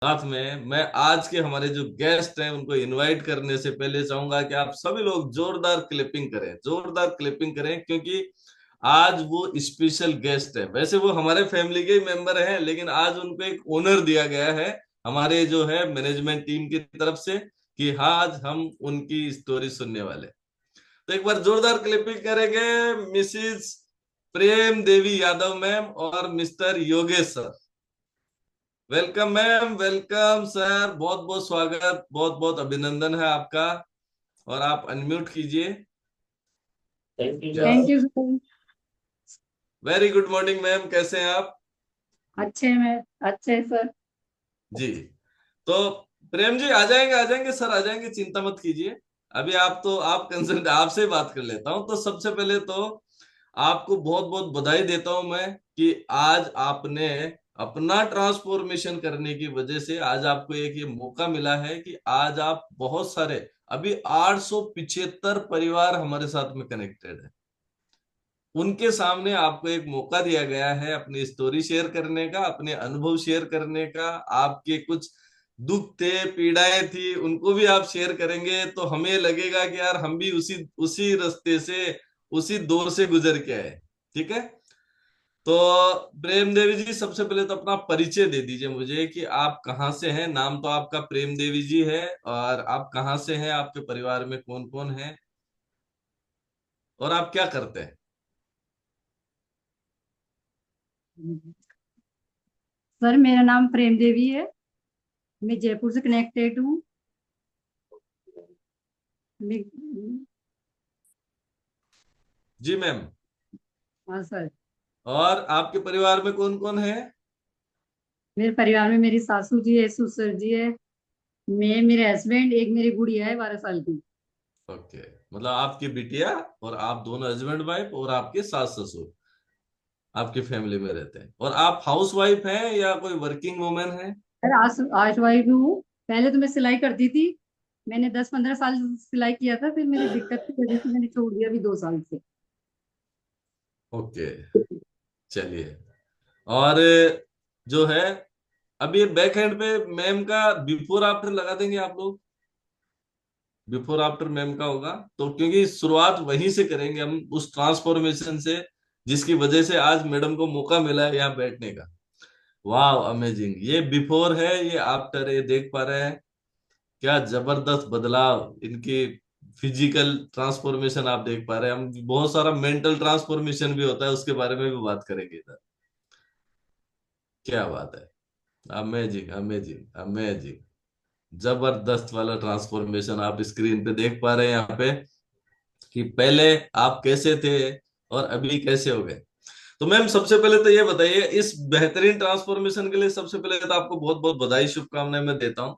साथ में मैं आज के हमारे जो गेस्ट हैं उनको इनवाइट करने से पहले चाहूंगा कि आप सभी लोग जोरदार क्लिपिंग करें, जोरदार क्लिपिंग करें, क्योंकि आज वो स्पेशल गेस्ट है। वैसे वो हमारे फैमिली के ही मेंबर हैं, लेकिन आज उनको एक ओनर दिया गया है हमारे जो है मैनेजमेंट टीम की तरफ से कि हाँ, आज हम उनकी स्टोरी सुनने वाले। तो एक बार जोरदार क्लिपिंग करेंगे मिसिज प्रेम देवी यादव मैम और mister Yogesh sir. Welcome ma'am, welcome sir, बहुत बहुत स्वागत, बहुत बहुत अभिनंदन है आपका। और आप अनम्यूट कीजिए। Thank you yes. Sir. Thank you sir. Very good morning ma'am, कैसे हैं आप? अच्छे में अच्छे हैं सर। जी। तो प्रेम जी आ जाएंगे, आ जाएंगे सर, आ जाएंगे, चिंता मत कीजिए। अभी आप तो आप कंसल्ट आपसे ही बात कर लेता हूं। तो सबसे पहले तो आपको बहुत बहुत बधाई देता हूं मैं कि आज आपने अपना ट्रांसफॉर्मेशन करने की वजह से आज आपको एक ये मौका मिला है कि आज आप बहुत सारे अभी 875 परिवार हमारे साथ में कनेक्टेड है, उनके सामने आपको एक मौका दिया गया है अपनी स्टोरी शेयर करने का, अपने अनुभव शेयर करने का। आपके कुछ दुख थे, पीड़ाएं थी, उनको भी आप शेयर करेंगे तो हमें लगेगा कि यार हम भी उसी उसी रास्ते से, उसी दौर से गुजर के आए। ठीक है। तो प्रेम देवी जी, सबसे पहले तो अपना परिचय दे दीजिए मुझे कि आप कहाँ से हैं। नाम तो आपका प्रेम देवी जी है, और आप कहाँ से हैं, आपके परिवार में कौन कौन है, और आप क्या करते हैं? सर मेरा नाम प्रेम देवी है। मैं जयपुर से कनेक्टेड हूँ। मैं जी मैम। हाँ सर। और आपके परिवार में कौन कौन है? मेरे परिवार में मेरी सासू जी है, ससुर जी है, मैं, मेरे हस्बैंड, एक मेरी गुड़िया है 12 साल की। ओके। मतलब आपकी बिटिया और आप दोनों हस्बैंड वाइफ और आपके सास ससुर आपकी फैमिली में रहते हैं, और आप हाउस वाइफ हैं या कोई वर्किंग वुमेन है? सर आज आज वाइफ हूँ। पहले तो मैं सिलाई करती थी। मैंने 10-15 साल सिलाई किया था, फिर मेरी दिक्कत की वजह से मैंने छोड़ दिया अभी 2 साल से। ओके। चलिए। और जो है, अब ये बैक एंड पे मैम का बिफोर आफ्टर लगा देंगे आप लोग। बिफोर आफ्टर मैम का होगा तो, क्योंकि शुरुआत वहीं से करेंगे हम, उस ट्रांसफॉर्मेशन से जिसकी वजह से आज मैडम को मौका मिला है यहाँ बैठने का। वाह, अमेजिंग। ये बिफोर है, ये आफ्टर है, ये देख पा रहे हैं क्या जबरदस्त बदलाव इनकी फिजिकल ट्रांसफॉर्मेशन आप देख पा रहे हैं। हम बहुत सारा मेंटल ट्रांसफॉर्मेशन भी होता है, उसके बारे में भी बात करेंगे इधर। क्या बात है। Amazing, amazing, amazing. जबरदस्त वाला ट्रांसफॉर्मेशन आप स्क्रीन पे देख पा रहे हैं यहाँ पे कि पहले आप कैसे थे और अभी कैसे हो गए। तो मैम, सबसे पहले तो ये बताइए, इस बेहतरीन ट्रांसफॉर्मेशन के लिए सबसे पहले तो आपको बहुत बहुत बधाई, शुभकामनाएं मैं देता हूँ।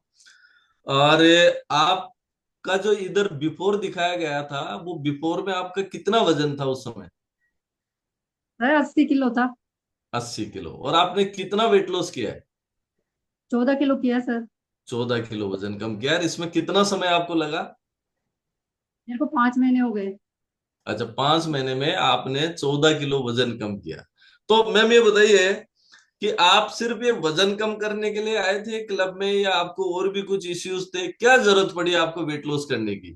और आपका जो इधर बिफोर दिखाया गया था, वो बिफोर में आपका कितना वजन था उस समय? सर 80 किलो था। 80 किलो। और आपने कितना वेट लॉस किया है? 14 किलो किया सर। 14 किलो वजन कम किया। यार, इसमें कितना समय आपको लगा? मेरे को 5 महीने हो गए। अच्छा, 5 महीने में आपने 14 किलो वजन कम किया। तो मैम ये बताइए कि आप सिर्फ ये वजन कम करने के लिए आए थे क्लब में, या आपको और भी कुछ इश्यूज थे? क्या जरूरत पड़ी आपको वेट लॉस करने की?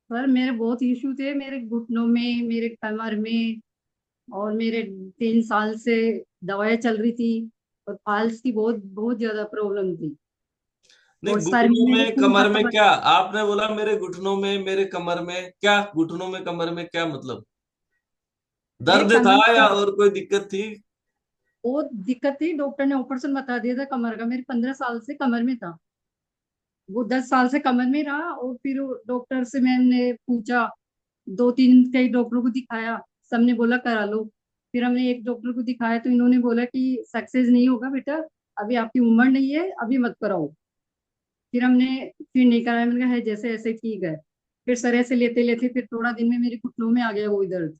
सर मेरे बहुत इशू थे, मेरे घुटनों में, मेरे कमर में, और मेरे 3 साल से दवाएं चल रही थी। और फाल्स की बहुत बहुत ज्यादा प्रॉब्लम थी। नहीं, और सर में घुटनों मेरे में खून कमर पतला में क्या? पतला। आपने बोला मेरे घुटनों में, मेरे कमर में क्या? घुटनों में कमर में क्या मतलब? मेरे दर्द था कमर में या और कोई दिक्कत थी? बहुत दिक्कत थी। डॉक्टर ने ऑपरेशन बता दिया था कमर का। मेरे 15 साल से कमर में था। वो 10 साल से कमर में रहा। और फिर डॉक्टर से मैंने पूछा, 2-3 कई डॉक्टरों को दिखाया, सबने बोला करा लो। फिर हमने एक डॉक्टर को दिखाया तो इन्होंने बोला कि सक्सेस नहीं होगा बेटा, अभी आपकी उम्र नहीं है, अभी मत कराओ। फिर हमने फिर नहीं कराया। मैंने कहा है जैसे ऐसे ठीक है। फिर सर ऐसे लेते लेते फिर थोड़ा दिन में मेरे घुटनों में आ गया वो दर्द।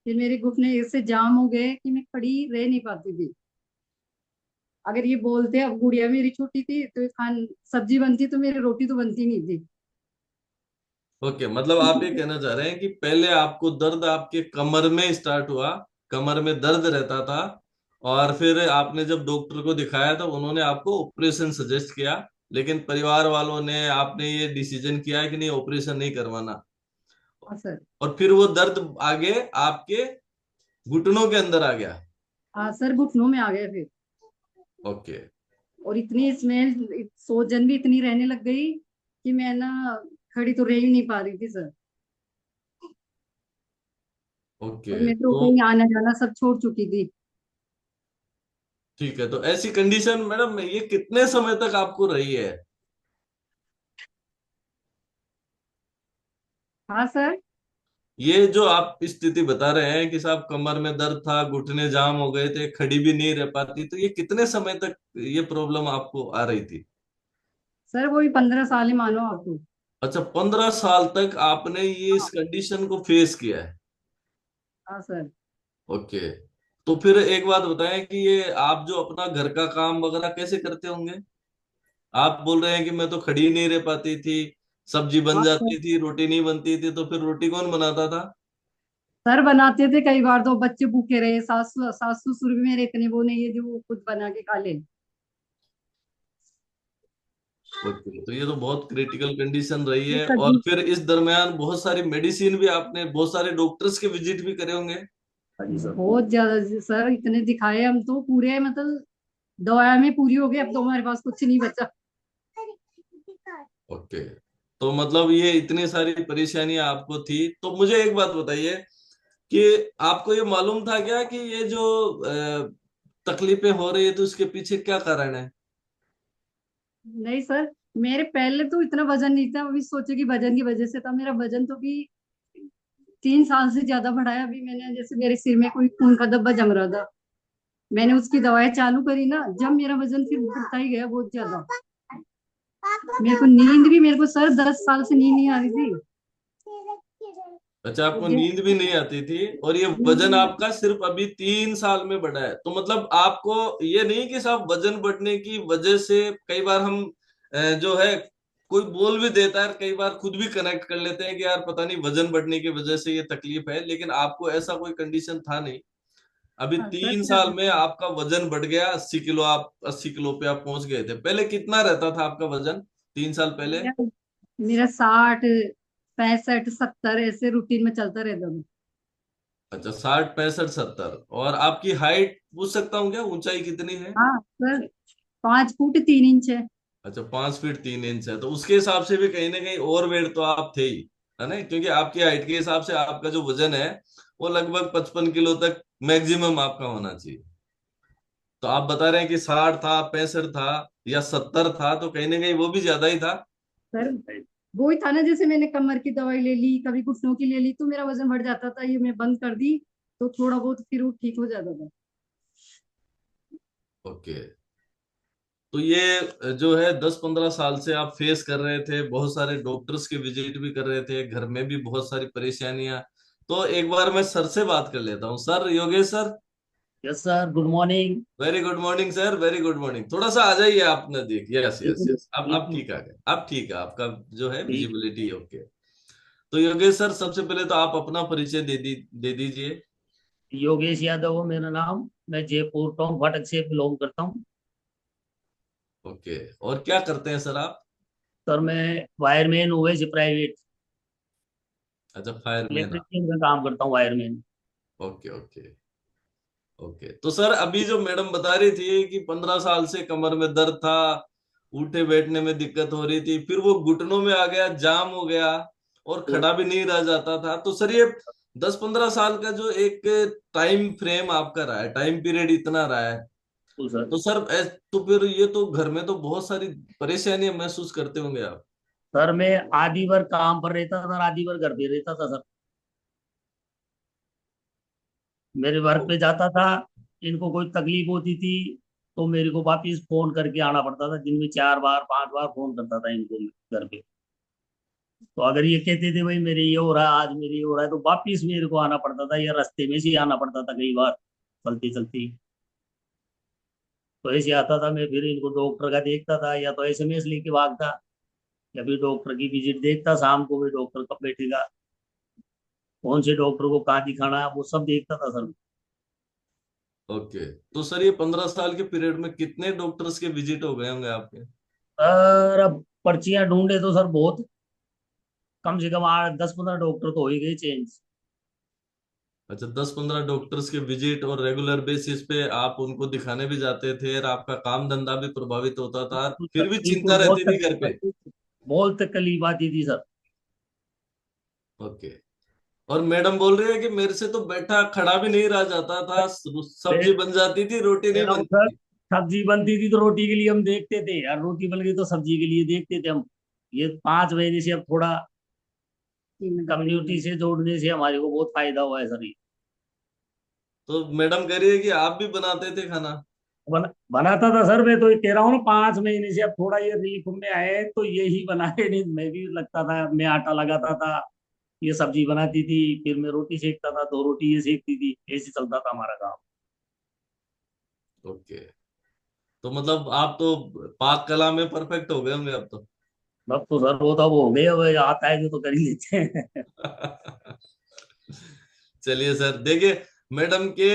फिर मेरे घुटने ऐसे जाम हो गए कि मैं खड़ी रह नहीं पाती थी। अगर ये बोलते, अब गुड़िया मेरी छोटी थी तो ये खान सब्जी बनती तो मेरी रोटी तो बनती नहीं थी। ओके, मतलब आप ये कहना चाह रहे हैं कि पहले आपको दर्द आपके कमर में स्टार्ट हुआ, कमर में दर्द रहता था, और फिर आपने जब डॉक्टर को दिखाया तो उन्होंने आपको ऑपरेशन सजेस्ट किया, लेकिन परिवार वालों ने, आपने ये डिसीजन किया कि नहीं, ऑपरेशन नहीं करवाना। हाँ सर। और फिर वो दर्द आगे आपके घुटनों के अंदर आ गया। हाँ सर, घुटनों में आ गया फिर। ओके। और इतनी स्मेल, सोजन भी इतनी रहने लग गई कि मैं ना खड़ी तो रह ही नहीं पा रही थी सर। और ओके मैं तो तो कहीं आना जाना सब छोड़ चुकी थी। ठीक है, तो ऐसी कंडीशन मैडम ये कितने समय तक आपको रही है? हाँ सर। ये जो आप स्थिति बता रहे हैं कि साहब कमर में दर्द था, घुटने जाम हो गए थे, खड़ी भी नहीं रह पाती, तो ये कितने समय तक ये प्रॉब्लम आपको आ रही थी? सर वही 15 साल ही मानो आपको। अच्छा, 15 साल तक आपने ये इस कंडीशन को फेस किया है। हाँ सर। ओके। तो फिर एक बात बताएं कि ये आप जो अपना घर का काम वगैरह कैसे करते होंगे? आप बोल रहे हैं कि मैं तो खड़ी नहीं रह पाती थी, सब्जी बन हाँ सर। जाती थी, रोटी नहीं बनती थी, तो फिर रोटी कौन बनाता था? सर बनाते थे कई बार, तो बच्चे भूखे रहे, सास ससुर भी मेरे इतने वो नहीं है जो वो खुद बना के खा ले। ओके, तो ये तो बहुत क्रिटिकल कंडीशन रही ये है। और कभी फिर इस दरमियान बहुत सारी मेडिसिन भी, आपने बहुत सारे डॉक्टर्स के विजिट भी करे होंगे। हाँ जी सर। बहुत ज्यादा सर, इतने दिखाए हम तो पूरे मतलब दवा में पूरी हो गई, अब तो हमारे पास कुछ नहीं बचा। ओके, तो मतलब ये इतनी सारी परेशानियां आपको थी, तो मुझे एक बात बताइए कि आपको ये मालूम था क्या कि ये जो तकलीफें हो रही है तो उसके पीछे क्या कारण है? नहीं सर, मेरे पहले तो इतना वजन नहीं था, अभी सोचे कि वजन की वजह से था। मेरा वजन तो भी 3 साल से ज्यादा बढ़ा है। अभी मैंने, जैसे मेरे सिर में कोई खून का धब्बा जम रहा था, मैंने उसकी दवाई चालू करी ना, जब मेरा वजन फिर बढ़ता ही गया बहुत ज्यादा। मेरे को नींद भी, मेरे को सर 10 साल से नींद नहीं आ रही थी। अच्छा, आपको मुझे नींद भी नहीं आती थी, और ये वजन आपका सिर्फ अभी 3 साल में बढ़ा है, तो मतलब आपको ये नहीं कि साहब वजन बढ़ने की वजह से, कई बार हम जो है, कोई बोल भी देता है, कई बार खुद भी कनेक्ट कर लेते हैं कि यार पता नहीं वजन बढ़ने की वजह से ये तकलीफ है, लेकिन आपको ऐसा कोई कंडीशन था नहीं। अभी हाँ सर, 3 साल में आपका वजन बढ़ गया 80 किलो, आप 80 किलो पे आप पहुंच गए थे। पहले कितना रहता था आपका वजन 3 साल पहले? मेरा मेरा 60 65 70 ऐसे रूटीन में चलता रहता था। अच्छा, 60 65 70। और आपकी हाइट पूछ सकता हूँ क्या, ऊंचाई कितनी है? हाँ सर, 5 फुट 3 इंच है। अच्छा, 5 फीट 3 इंच है, तो उसके हिसाब से भी कहीं ना कहीं और वेट तो आप थे ही, है ना? क्योंकि आपकी हाइट के हिसाब से आपका जो वजन है वो लगभग 55 किलो तक मैक्सिमम आपका होना चाहिए। तो आप बता रहे हैं कि 60 था, 65 था, या 70 था, तो कहीं ना कहीं वो भी ज्यादा ही था। सर वो ही था ना, जैसे मैंने कमर की दवाई ले ली, कभी घुटनों की ले ली, तो मेरा वजन बढ़ जाता था। ये मैं बंद कर दी तो थोड़ा बहुत फिर वो ठीक हो जाता था। ओके, तो ये जो है 10 15 साल से आप फेस कर रहे थे, बहुत सारे डॉक्टर्स के विजिट भी कर रहे थे, घर में भी बहुत सारी परेशानियां। तो एक बार मैं सर से बात कर लेता हूँ। Sir, Yogesh sir. Yes sir, good morning. Very good morning sir, very good morning. थोड़ा सा आ जाइए आप नजदीक। यस यस यस, अब ठीक ठीक आ गए, अब ठीक है, आपका जो है ठीक। Visibility okay. तो योगेश सर, सबसे पहले तो आप अपना परिचय दे दीजिए। योगेश यादव हो मेरा नाम। मैं जयपुर टाउन फाटक से बिलोंग करता हूँ। ओके, और क्या करते हैं सर आप? सर मैं वायरमैन हूँ वैसे प्राइवेट। अच्छा, फायरमैन आप। इलेक्ट्रिशियन का काम करता हूँ, वायरमैन। ओके ओके ओके, तो सर अभी जो मैडम बता रही थी कि 15 साल से कमर में दर्द था, उठे बैठने में दिक्कत हो रही थी, फिर वो घुटनों में आ गया, जाम हो गया, और तो खड़ा भी नहीं रह जाता था, तो सर ये 10 15 साल का जो एक टाइम फ्रेम आपका रहा है, टाइम पीरियड इतना रहा है, सर तो सर तो फिर ये तो घर में तो बहुत सारी परेशानियां महसूस करते होंगे आप। सर मैं आधी बार काम पर रहता था और आधी बार घर पे रहता था सर। मेरे वर्क पे जाता था, इनको कोई तकलीफ होती थी तो मेरे को वापिस फोन करके आना पड़ता था। दिन में 4 बार 5 बार फोन करता था इनको मैं घर पे। तो अगर ये कहते थे भाई मेरे ये हो रहा है, आज मेरे ये हो रहा है, तो वापिस मेरे को आना पड़ता था, या रास्ते में से ही आना पड़ता था कई बार चलते चलते। तो ऐसे आता था मैं, फिर इनको डॉक्टर का देखता था, या तो एसएमएस लेके भागता, या फिर डॉक्टर की विजिट देखता शाम को भी, डॉक्टर कब बैठेगा, कौन से डॉक्टर को कहाँ दिखाना है, वो सब देखता था सर। ओके, तो सर ये 15 साल के पीरियड में कितने डॉक्टर्स के विजिट हो गए होंगे आपके? सर अब पर्चियां ढूंढे तो सर बहुत, कम से कम 8 10 15 डॉक्टर तो हो ही गए चेंज। अच्छा, 10-15 डॉक्टर्स के विजिट, और रेगुलर बेसिस पे आप उनको दिखाने भी जाते थे, और आपका काम धंधा भी प्रभावित होता था, बिल्कुल फिर सर, भी चिंता बिल्कुल रहती थी घर पे? बहुत तकलीफ आती थी सर। ओके। और मैडम बोल रही है कि मेरे से तो बैठा खड़ा भी नहीं रहा जाता था, मैं सब्जी बन जाती थी, रोटी कह नहीं रहा हूँ बनती सर, थी। सब्जी बनती थी तो रोटी के लिए हम देखते थे यार, रोटी बन गई तो सब्जी के लिए देखते थे हम। ये 5 महीने से अब थोड़ा कम्युनिटी से जोड़ने से हमारे को बहुत फायदा हुआ है सर। ये तो मैडम कह रही है कि आप भी बनाते थे खाना? बनाता था सर, मैं तो ये कह रहा हूँ ना, 5 महीने से अब थोड़ा ये रिलीफ में आए तो यही बनाए, नहीं मैं भी लगता था, मैं आटा लगाता था, ये सब्जी बनाती थी, फिर मैं रोटी सेकता था, 2 रोटी ये सेकती थी, ऐसे चलता था हमारा काम। ओके, तो मतलब आप तो पाक कला में परफेक्ट हो गए होंगे अब तो। अब तो सर वो तो अब हो गए, अब आता है जो तो कर ही लेते हैं। चलिए सर, देखिए, मैडम के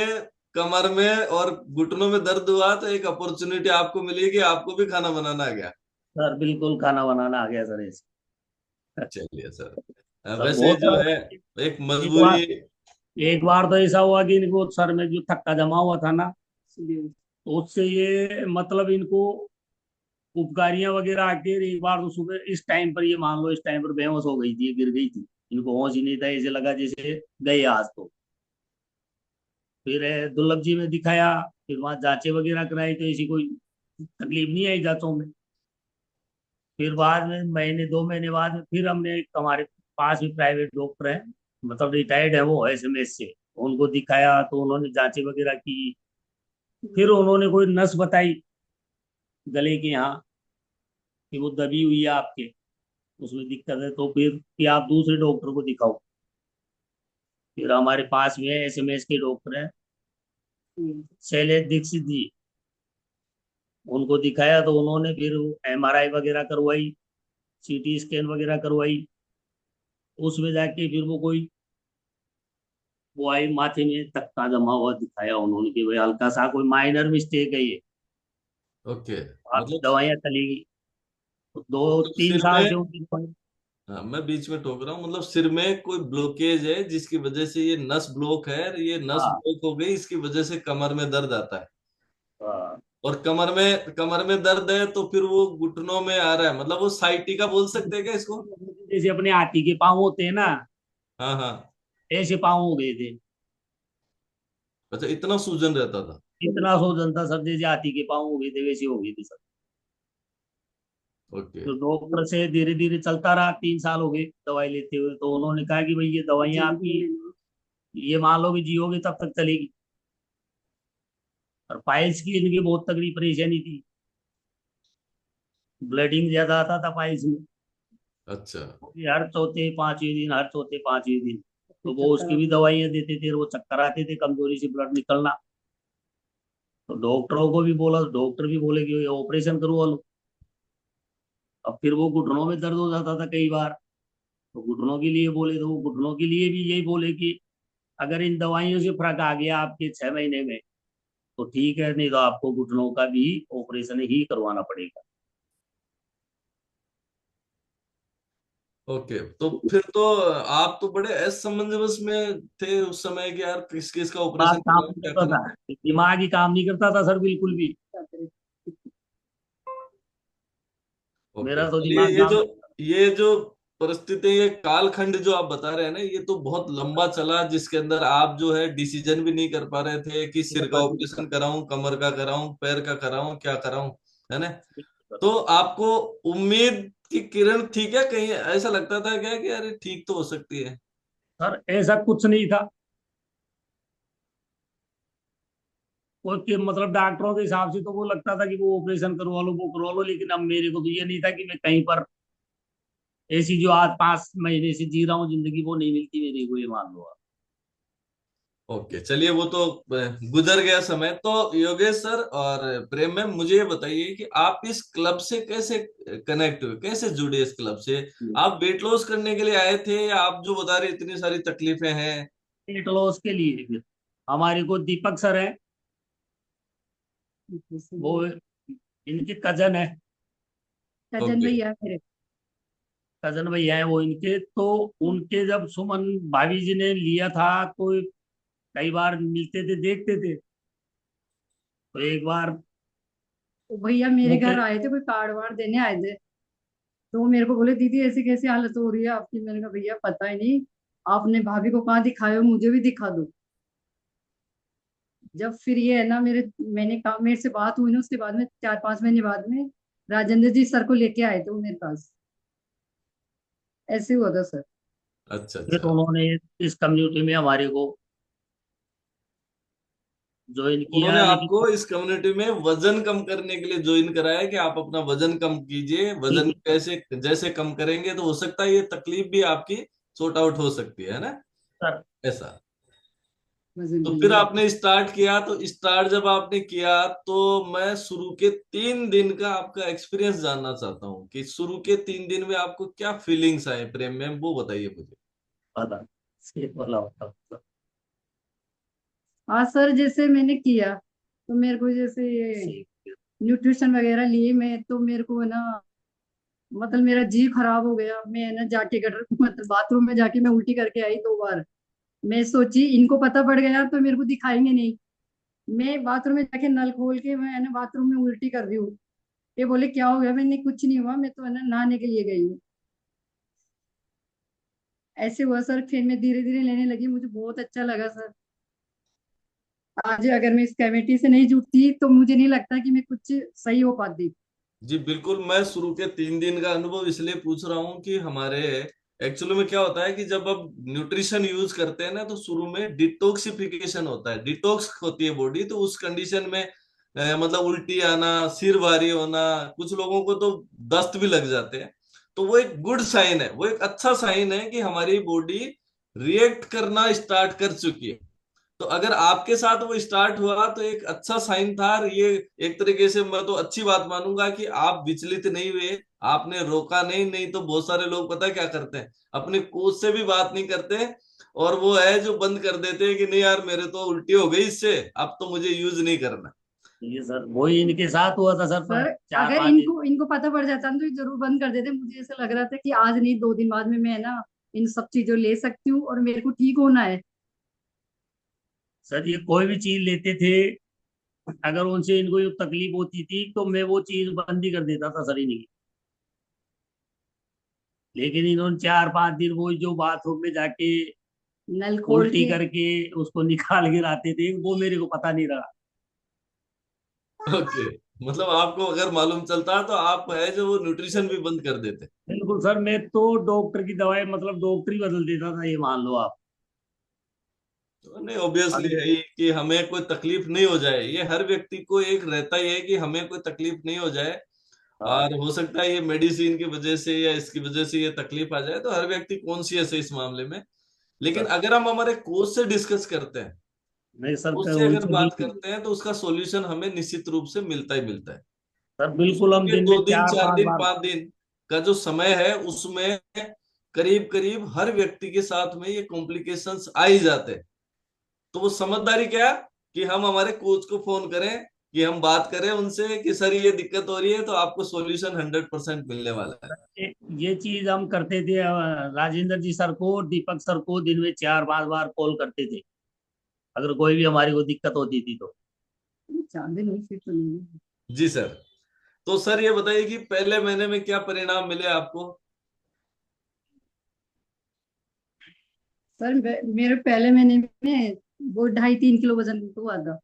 कमर में और घुटनों में दर्द हुआ तो एक अपॉर्चुनिटी आपको मिली कि आपको भी खाना बनाना आ गया। सर बिल्कुल खाना बनाना आ गया सर ऐसे। चलिए सर, सर वैसे बहुत जो है सारा। एक एक बार मजबूरी। एक बार तो ऐसा हुआ कि इनको सर में जो थक्का जमा हुआ था ना, तो उससे ये मतलब इनको उपकारियां वगैरह आके एक बार तो सुबह इस टाइम पर, ये मान लो इस टाइम पर बेहोश हो गई थी, गिर गई थी, इनको होश ही नहीं था, ऐसे लगा जैसे गए आज तो। फिर दुर्लभ जी में दिखाया, फिर वहां जांचें वगैरह कराई तो ऐसी कोई तकलीफ नहीं आई जांचों में। फिर बाद में महीने 2 महीने बाद में फिर हमने एक हमारे पास भी प्राइवेट डॉक्टर है, मतलब रिटायर्ड है वो एसएमएस से, उनको दिखाया तो उन्होंने जांचें वगैरह की। फिर उन्होंने कोई नस बताई गले के यहाँ कि वो दबी हुई है आपके, उसमें दिक्कत है, तो फिर कि आप दूसरे डॉक्टर को दिखाओ। फिर हमारे पास में एसएमएस के डॉक्टर है, शैलेश दीक्षित जी, उनको दिखाया तो उन्होंने फिर एमआरआई वगैरह करवाई, सीटी स्कैन वगैरह करवाई। उसमें जाके फिर वो कोई, वो आई माथे में धक्का जमा हुआ दिखाया उन्होंने कि भाई हल्का सा कोई माइनर मिस्टेक है ये, ओके, आपकी मतलब दवाइयां चली गई। तो दो मतलब तीन सिर साल में, से उनकी दवाई। हाँ, मैं बीच में टोक रहा हूँ, मतलब सिर में कोई ब्लॉकेज है जिसकी वजह से ये नस ब्लॉक है, और ये नस हाँ ब्लॉक हो गई, इसकी वजह से कमर में दर्द आता है। हाँ। और कमर में दर्द है तो फिर वो घुटनों में आ रहा है, मतलब वो साइटिका बोल सकते हैं क्या इसको? जैसे अपने हाथी के पाँव होते हैं ना, हाँ हाँ। ऐसे पाँव हो गए थे। अच्छा, इतना सूजन रहता था? इतना सूजन था सर, जैसे हाथी के पाँव हो गए थे वैसे हो गए थे सर। ओके। तो डॉक्टर से धीरे धीरे चलता रहा, 3 साल हो गए दवाई लेते हुए, तो उन्होंने कहा कि भाई ये दवाइयाँ आपकी, ये मान लो कि जियोगे तब तक चलेगी। और पाइल्स की इनकी बहुत तगड़ी परेशानी थी, ब्लीडिंग ज्यादा आता था पाइल्स में, अच्छा। ये हर चौथे पांचवें दिन, हर चौथे पांचवें दिन। तो वो उसकी भी दवाइयां देते थे, वो चक्कर आते थे, कमजोरी से ब्लड निकलना। तो डॉक्टरों को भी बोला, डॉक्टर भी बोले कि ऑपरेशन करवा लो। अब फिर वो घुटनों में दर्द हो जाता था कई बार, तो घुटनों के लिए बोले, तो वो घुटनों के लिए भी यही बोले कि अगर इन दवाइयों से फर्क आ गया आपके 6 महीने में तो ठीक है, नहीं तो आपको घुटनों का भी ऑपरेशन ही करवाना पड़ेगा। ओके, तो फिर तो आप तो बड़े असमंजस में थे उस समय कि यार किस किस का दिमाग ऑपरेशन काम कराऊं, नहीं क्या करता करूं? था, दिमाग ही काम नहीं करता था सर बिल्कुल भी। ओके, मेरा तो चलिए, दिमाग ये काम जो नहीं ये जो परिस्थिति, ये कालखंड जो आप बता रहे हैं ना, ये तो बहुत लंबा चला, जिसके अंदर आप जो है डिसीजन भी नहीं कर पा रहे थे कि सिर का करता ऑपरेशन कराऊं, कमर का कराऊं, पैर का कराऊं, क्या कराऊं, है ना? था। तो आपको उम्मीद की किरण थी क्या कहीं? ऐसा लगता था क्या कि अरे ठीक तो हो सकती है? सर ऐसा कुछ नहीं था, कोई मतलब डॉक्टरों के हिसाब से तो वो लगता था कि वो ऑपरेशन करवा लो, वो करवा लो, लेकिन अब मेरे को तो ये नहीं था कि मैं कहीं पर ऐसी जो आज 5 महीने से जी रहा हूँ जिंदगी, वो नहीं मिलती मेरे को, ये मान लो आप। ओके, चलिए, वो तो गुजर गया समय। तो योगेश सर और प्रेम मैम, मुझे ये बताइए कि आप इस क्लब से कैसे कनेक्ट हुए, कैसे जुड़े इस क्लब से? आप वेट लॉस करने के लिए आए थे, या आप जो बता रहे इतनी सारी तकलीफें हैं? वेट लॉस के लिए फिर हमारे को दीपक सर है, वो इनके कजन है, कजन ओके। भैया मेरे। कजन भैया है वो इनके। तो उनके जब सुमन भाभी जी ने लिया था तो कई बार मिलते थे, देखते थे। तो एक बार वो भैया मेरे मुके घर आए थे, कोई कार्ड वार्ड देने आए थे। तो वो मेरे को बोले दीदी ऐसी कैसी हालत हो रही है आपकी। मैंने कहा भैया पता ही नहीं, आपने भाभी को कहाँ दिखाए हो, मुझे भी दिखा दो। जब फिर ये है ना मेरे, मैंने कहा मेरे से बात हुई ना, उसके बाद में 4-5 महीने बाद में राजेंद्र जी सर को लेके आए थे वो मेरे पास। ऐसे हुआ था सर। अच्छा फिर अच्छा। उन्होंने इस कम्युनिटी में हमारे को ज्वाइन उन्होंने किया, लेकिन आपको इस कम्युनिटी में वजन कम करने के लिए ज्वाइन कराया कि आप अपना वजन कम कीजिए, वजन कैसे जैसे कम करेंगे तो हो सकता है ये तकलीफ भी आपकी सॉर्ट आउट हो सकती है ना, सर ऐसा। वजन तो के फिर लिए। आपने स्टार्ट किया, तो स्टार्ट जब आपने किया तो मैं शुरू के 3 दिन का आपका एक्सपीरियंस जानना चाहता हूँ कि शुरू के 3 दिन में आपको क्या फीलिंग्स आए प्रेम में, वो बताइए मुझे। पता सेफ वाला होता था। हाँ सर, जैसे मैंने किया तो मेरे को जैसे ये सेफ। न्यूट्रिशन वगैरह लिए मैं, तो मेरे को है ना, मतलब मेरा जी खराब हो गया। मैं ना जाके गटर मतलब बाथरूम में जाके मैं उल्टी करके आई 2 बार। मैं सोची इनको पता पड़ गया तो मेरे को दिखाएंगे नहीं। मैं बाथरूम में जाके नल खोल के मैं है ना बाथरूम में उल्टी कर रही हूँ। ये बोले क्या हो गया, मैंने कुछ नहीं हुआ, मैं तो है ना नहाने के लिए गई हूँ। ऐसे हुआ सर, फिर मैं धीरे धीरे लेने लगी, मुझे बहुत अच्छा लगा सर। आज अगर मैं इस कमेटी से नहीं जुड़ती तो मुझे नहीं लगता कि मैं कुछ सही हो पाती। जी बिल्कुल, मैं शुरू के 3 दिन का अनुभव इसलिए पूछ रहा हूँ कि हमारे एक्चुअली में क्या होता है कि जब आप न्यूट्रिशन यूज करते हैं ना तो शुरू में डिटॉक्सिफिकेशन होता है, डिटॉक्स होती है बॉडी, तो उस कंडीशन में मतलब उल्टी आना, सिर भारी होना, कुछ लोगों को तो दस्त भी लग जाते हैं। तो वो एक गुड साइन है, वो एक अच्छा साइन है कि हमारी बॉडी रिएक्ट करना स्टार्ट कर चुकी है। तो अगर आपके साथ वो स्टार्ट हुआ तो एक अच्छा साइन था, और ये एक तरीके से मैं तो अच्छी बात मानूंगा कि आप विचलित नहीं हुए, आपने रोका नहीं। नहीं तो बहुत सारे लोग पता है क्या करते हैं, अपने कोच से भी बात नहीं करते, और वो है जो बंद कर देते हैं कि नहीं यार मेरे तो उल्टी हो गई इससे, अब तो मुझे यूज नहीं करना। ये सर वही इनके साथ हुआ था सर, पर सर चार अगर पांच दिन इनको इनको पता पड़ जाता ना तो ये जरूर बंद कर देते। मुझे ऐसा लग रहा था कि आज नहीं 2 दिन बाद में मैं ना इन सब चीजों ले सकती हूँ और मेरे को ठीक होना है। सर ये कोई भी चीज लेते थे, अगर उनसे इनको जो तकलीफ होती थी तो मैं वो चीज बंद ही कर देता था सर इनकी। लेकिन इन्होंने 4 5 दिन वो जो बाथरूम में जाके नल खोल उल्टी के। करके उसको निकाल के लाते थे, वो मेरे को पता नहीं रहा। ओके, मतलब आपको अगर मालूम चलता तो आप है जो वो न्यूट्रिशन भी बंद कर देते। बिल्कुल सर, मैं तो डॉक्टर की दवाई मतलब डॉक्टर ही बदल देता था, ये मान लो आप। तो नहीं, ऑब्वियसली अगर है ही कि हमें कोई तकलीफ नहीं हो जाए, ये हर व्यक्ति को एक रहता ही है कि हमें कोई तकलीफ नहीं हो जाए। हाँ और हो सकता है ये मेडिसिन की वजह से या इसकी वजह से ये तकलीफ आ जाए, तो हर व्यक्ति कॉन्शियस है इस मामले में। लेकिन सर, अगर हम हमारे कोच से डिस्कस करते हैं, मैं सर कोच से अगर उनसे बात बिल्कुल। करते हैं तो उसका सॉल्यूशन हमें निश्चित रूप से मिलता ही मिलता है। सर तो बिल्कुल, शुरू हम के दिन में 2 दिन, चार 4 पांच दिन, बार 5 दिन का जो समय है उसमें करीब करीब हर व्यक्ति के साथ में ये कॉम्प्लिकेशंस आ ही जाते हैं। तो वो समझदारी क्या, कि हम हमारे कोच को फोन करें, कि हम बात करें उनसे कि सर ये दिक्कत हो रही है, तो आपको सॉल्यूशन 100% मिलने वाला है। ये चीज हम करते थे। राजेंद्र जी सर को, दीपक सर को दिन में 4 5 बार कॉल करते थे, अगर कोई भी हमारी को दिक्कत होती थी तो। 4 दिन हुई फिर तो नहीं। जी सर। तो सर ये बताइए कि पहले महीने में क्या परिणाम मिले आपको। सर मेरे पहले महीने में वो 2.5-3 किलो वजन हुआ था।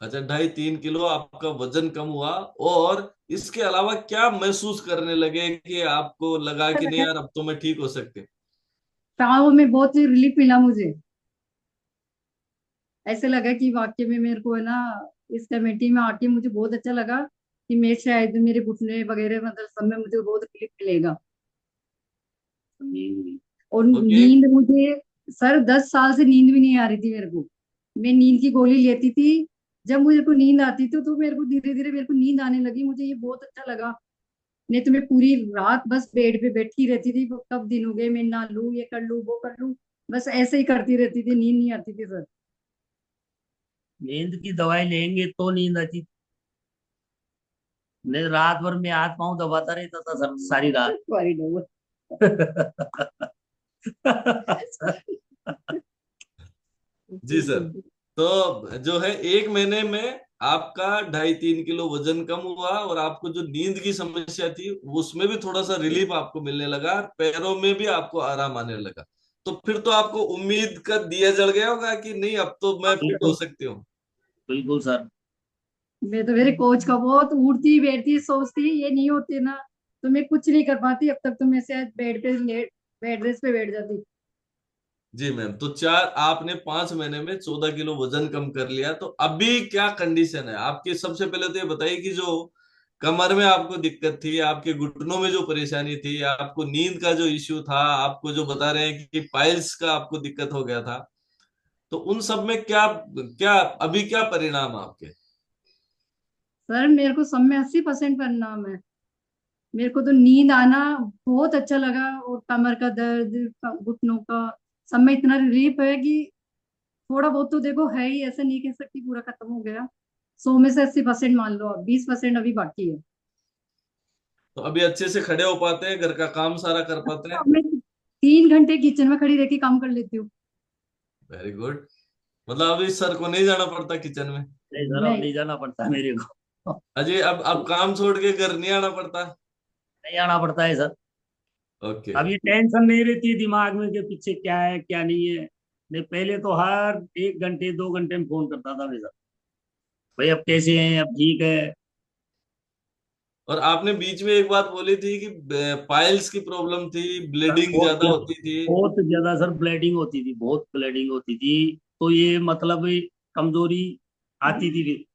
अच्छा, 2.5-3 किलो आपका वजन कम हुआ, और इसके अलावा क्या महसूस करने लगे कि आपको लगा कि नहीं यार अब तो मैं ठीक हो सकते। पाँव में बहुत रिलीफ मिला मुझे। ऐसे लगा कि वाकई में मेरे को है ना इस कमेटी में आके मुझे बहुत अच्छा लगा कि मैं शायद मेरे घुटने वगैरह मतलब सब में मुझे बहुत रिलीफ मिलेगा। और ओके। नींद मुझे, सर 10 साल से नींद भी नहीं आ रही थी मेरे को। मैं नींद की गोली लेती थी। जब मुझे को नींद आती थी तो मेरे को धीरे धीरे मेरे को नींद आने लगी, मुझे ये बहुत अच्छा लगा। नहीं तो मैं पूरी रात बस बेड पे बैठी रहती थी, वो कब दिन हो गए मैं ना लूं, ये कर लूं वो कर लूं, बस ऐसे ही करती रहती थी, नींद नहीं आती थी सर। नींद की दवाई लेंगे तो नींद आती। नहीं, रात भर में हाथ पांव दबाता रहता था सर, सारी रात। Sorry doctor. जी सर। तो जो है 1 महीने में आपका 2.5-3 किलो वजन कम हुआ, और आपको जो नींद की समस्या थी उसमें भी थोड़ा सा रिलीफ आपको मिलने लगा, पैरों में भी आपको आराम आने लगा। तो फिर तो आपको उम्मीद का दिया जल गया होगा कि नहीं, अब तो मैं फिट हो बिल्कुल, सकती हूँ। बिल्कुल सर। मैं तो मेरे कोच का बहुत उठती बैठती सोचती ये नहीं होती ना तो मैं कुछ नहीं कर पाती। अब तक तो मैं शायद बेड रेस्ट पे बैठ जाती। जी मैम। तो आपने 5 महीने में 14 किलो वजन कम कर लिया, तो अभी क्या कंडीशन है आपकी? सबसे पहले तो ये बताइए कि जो कमर में आपको दिक्कत थी, आपके घुटनों में जो परेशानी थी, आपको नींद का जो इश्यू था, आपको जो बता रहे हैं कि पाइल्स का आपको दिक्कत हो गया था, तो उन सब में क्या क्या अभी क्या परिणाम आपके? सर मेरे को सब में 80% परिणाम है। मेरे को तो नींद आना बहुत अच्छा लगा और कमर का दर्द घुटनों का सब में इतना रिलीफ है कि थोड़ा बहुत तो देखो है ही, ऐसा नहीं कह सकती पूरा खत्म हो गया। 100 में से 80% मान लो, अब 20% अभी बाकी है। तो अभी अच्छे से खड़े हो पाते हैं, घर का काम सारा कर पाते हैं? अब मैं 3 घंटे किचन में खड़ी रह के काम कर लेती हूँ। Very good. मतलब अभी सर को नहीं जाना पड़ता किचन में? नहीं सर, अब नहीं। नहीं जाना पड़ता मेरे को। अजय, अब काम छोड़ के घर नहीं आना पड़ता? नहीं आना पड़ता है सर। ओके। अब ये टेंशन नहीं रहती है दिमाग में कि पीछे क्या है क्या नहीं है। नहीं, पहले तो हर 1 घंटे 2 घंटे में फोन करता था मेरा, भाई अब कैसे हैं, अब ठीक है। और आपने बीच में एक बात बोली थी कि पाइल्स की प्रॉब्लम थी, सर ब्लीडिंग ज्यादा होती थी। बहुत ज्यादा सर ब्लीडिंग होती थी, बहुत ब्लीडिंग होती थी। तो ये मतलब ये कमजोरी आती थी फिर।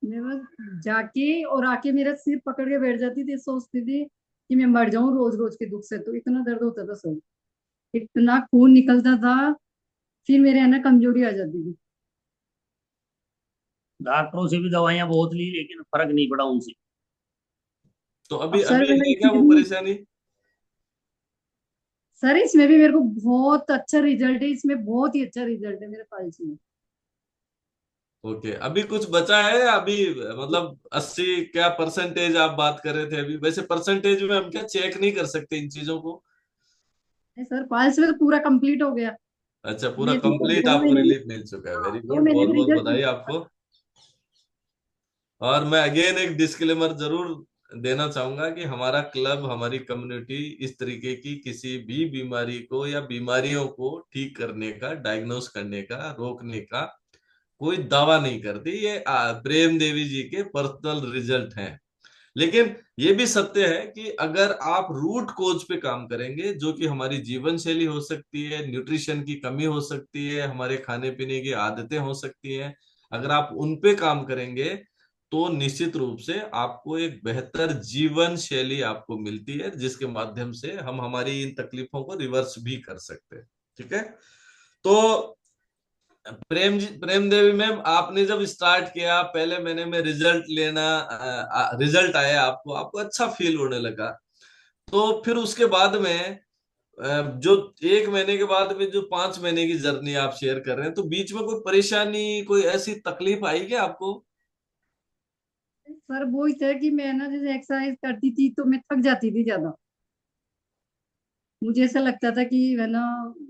मैं बस जाके और आके मेरा सिर पकड़ के बैठ जाती थी, सोचती थी कि मैं मर जाऊं रोज रोज के दुख से। तो इतना दर्द होता था सर, इतना खून निकलता था, फिर मेरे है ना कमजोरी आ जाती थी। डॉक्टरों से भी दवाइयां बहुत ली, लेकिन फर्क नहीं पड़ा उनसे। तो अब अभी सर अभी मैंने है क्या वो इतनी, परेशानी? सर इसमें भी मेरे को बहुत अच्छा रिजल्ट है, इसमें बहुत ही अच्छा रिजल्ट है मेरे पास में। ओके। अभी कुछ बचा है अभी? मतलब 80 क्या परसेंटेज आप बात कर रहे थे अभी? वैसे परसेंटेज में हम क्या चेक नहीं कर सकते इन चीजों को? नहीं सर, पाइल्स में तो पूरा कंप्लीट हो गया। अच्छा, पूरा मेरे को कंप्लीट दो आपको महीने में, रिलीफ मिल चुका है। हाँ वेरी दो गुड, महीने बहुत में बहुत रिजल्ट। बधाई आपको। और मैं अगेन एक डिस्क्लेमर जरूर देना चाहूंगा कि हमारा क्लब, हमारी कम्युनिटी इस तरीके की किसी भी बीमारी को या बीमारियों को ठीक करने का, डायग्नोस करने का, रोकने का कोई दावा नहीं करती। ये प्रेम देवी जी के पर्सनल रिजल्ट हैं। लेकिन ये भी सत्य है कि अगर आप रूट कोज पे काम करेंगे, जो कि हमारी जीवन शैली हो सकती है, न्यूट्रिशन की कमी हो सकती है, हमारे खाने पीने की आदतें हो सकती हैं, अगर आप उन पे काम करेंगे तो निश्चित रूप से आपको एक बेहतर जीवन शैली आपको मिलती है, जिसके माध्यम से हम हमारी इन तकलीफों को रिवर्स भी कर सकते हैं। ठीक है। तो प्रेम देवी मैम, आपने जब स्टार्ट किया पहले महीने में रिजल्ट लेना, रिजल्ट आया, आपको आपको अच्छा फील होने लगा, तो फिर उसके बाद में जो 1 महीने के बाद में जो 5 महीने की जर्नी आप शेयर कर रहे हैं, तो बीच में कोई परेशानी, कोई ऐसी तकलीफ आई क्या आपको? सर वो ही था कि मैं ना जैसे एक्सरसाइज करती थी तो मैं थक जाती थी ज्यादा। मुझे ऐसा लगता था कि है ना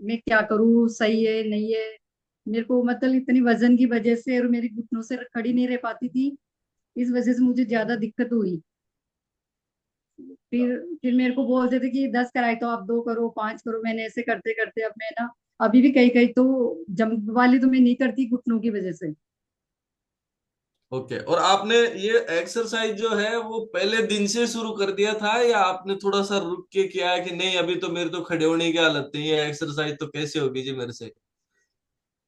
मैं क्या करूँ, सही है नहीं है। मेरे को मतलब इतनी वजन की वजह से और मेरी घुटनों से खड़ी नहीं रह पाती थी, इस वजह से मुझे ज्यादा दिक्कत हुई। फिर मेरे को बोलते थे कि 10 कराई तो आप 2 करो, 5 करो। मैंने ऐसे करते करते अब मैं ना अभी भी कहीं कहीं तो जंप वाली तो मैं नहीं करती घुटनों की वजह से। ओके। और आपने ये एक्सरसाइज जो है वो पहले दिन से शुरू कर दिया था, या आपने थोड़ा सा रुक के किया है कि नहीं अभी तो मेरे तो खड़े होने की हालत नहीं है, एक्सरसाइज तो कैसे होगी जी मेरे से?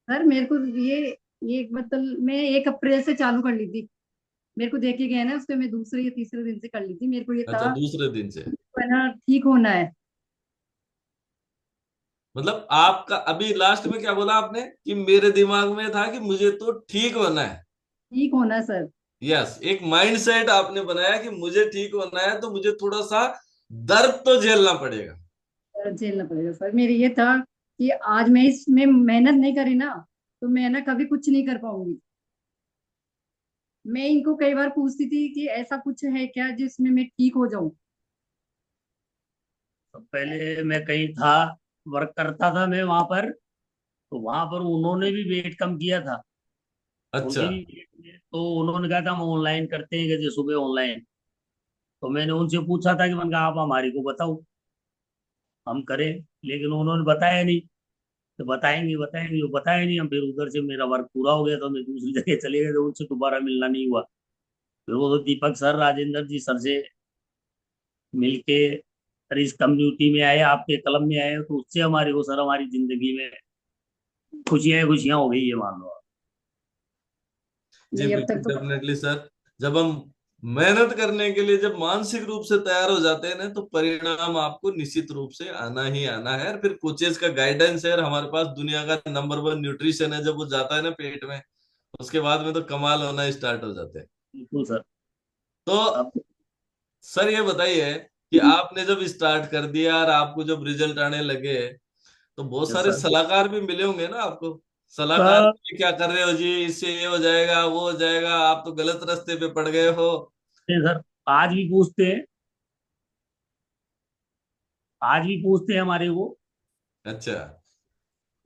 सर मेरे को ये मतलब मैं 1 अप्रैल से चालू कर ली थी। मेरे को देखे गए ना उसके, मैं दूसरे या तीसरे दिन से कर ली थी। मेरे को ये अच्छा, था दूसरे दिन से। है ना ठीक होना है। मतलब आपका अभी लास्ट में क्या बोला आपने कि मेरे दिमाग में था कि मुझे तो ठीक होना है? ठीक होना है सर। यस, एक माइंड सेट आपने बनाया कि मुझे ठीक होना है, तो मुझे थोड़ा सा दर्द तो झेलना पड़ेगा। झेलना पड़ेगा सर। मेरी ये था कि आज मैं इसमें मेहनत नहीं करी ना तो मैं ना कभी कुछ नहीं कर पाऊंगी। मैं इनको कई बार पूछती थी कि ऐसा कुछ है क्या जिसमें मैं ठीक हो जाऊं। तो पहले मैं कहीं था, वर्क करता था मैं वहां पर, तो वहां पर उन्होंने भी वेट कम किया था। अच्छा। उनके भी वेट में तो उन्होंने कहा था हम ऑनलाइन करते हैं, कि सुबह ऑनलाइन। तो मैंने उनसे पूछा था कि मैंने कहा आप हमारी को बताओ, हम करें। लेकिन उन्होंने बताया नहीं। तो बताएंगे बताएंगे, वो बताया नहीं। हम फिर उधर से मेरा वर्क पूरा हो गया तो मैं दूसरी जगह चले गए, तो उनसे दोबारा मिलना नहीं हुआ। फिर वो तो दीपक सर, राजेंद्र जी सर से मिलके, सर इस कम्युनिटी में आए, आपके कलम में आए, तो उससे हमारे को सर हमारी जिंदगी में खुशियां खुशियां हो गई ये, मान लो आप। जी नहीं, अब बिल्कुल, तक तो डेफिनेटली सर। जब हम मेहनत करने के लिए जब मानसिक रूप से तैयार हो जाते हैं ना, तो परिणाम आपको निश्चित रूप से आना ही आना है। और फिर कोचेज का गाइडेंस है, और हमारे पास दुनिया का नंबर वन न्यूट्रिशन है, जब वो जाता है ना पेट में, उसके बाद में तो कमाल होना स्टार्ट हो जाते हैं। बिल्कुल सर। तो अब सर ये बताइए कि आपने जब स्टार्ट कर दिया और आपको जब रिजल्ट आने लगे, तो बहुत यस सारे सर। सलाहकार भी मिले होंगे ना आपको। सलाहकार, सब ये क्या कर रहे हो जी, इससे ये हो जाएगा वो हो जाएगा, आप तो गलत रास्ते पे पड़ गए हो। सर आज भी पूछते हैं, आज भी पूछते हैं हमारे को। अच्छा।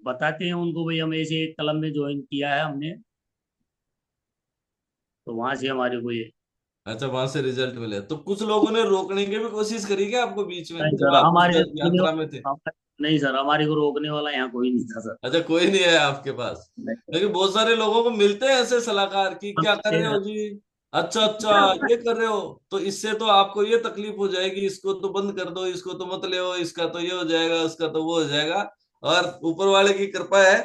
बताते हैं उनको, भाई हम ऐसे एक कलम में ज्वाइन किया है हमने, तो वहां से हमारे को ये। अच्छा, वहां से रिजल्ट मिले तो कुछ लोगों ने रोकने की भी कोशिश करी क्या आपको बीच में, नहीं जब सर, आप उस हमारे यात्रा में थे? नहीं सर, हमारे को रोकने वाला यहाँ कोई नहीं था सर। अच्छा, कोई नहीं है आपके पास? नहीं लेकिन बहुत सारे लोगों को मिलते हैं ऐसे सलाहकार की, क्या कर रहे हो सर। जी, अच्छा अच्छा ये कर रहे हो, तो इससे तो आपको ये तकलीफ हो जाएगी, इसको तो बंद कर दो, इसको तो मत ले, इसका तो ये हो जाएगा, उसका तो वो हो जाएगा। और ऊपर वाले की कृपा है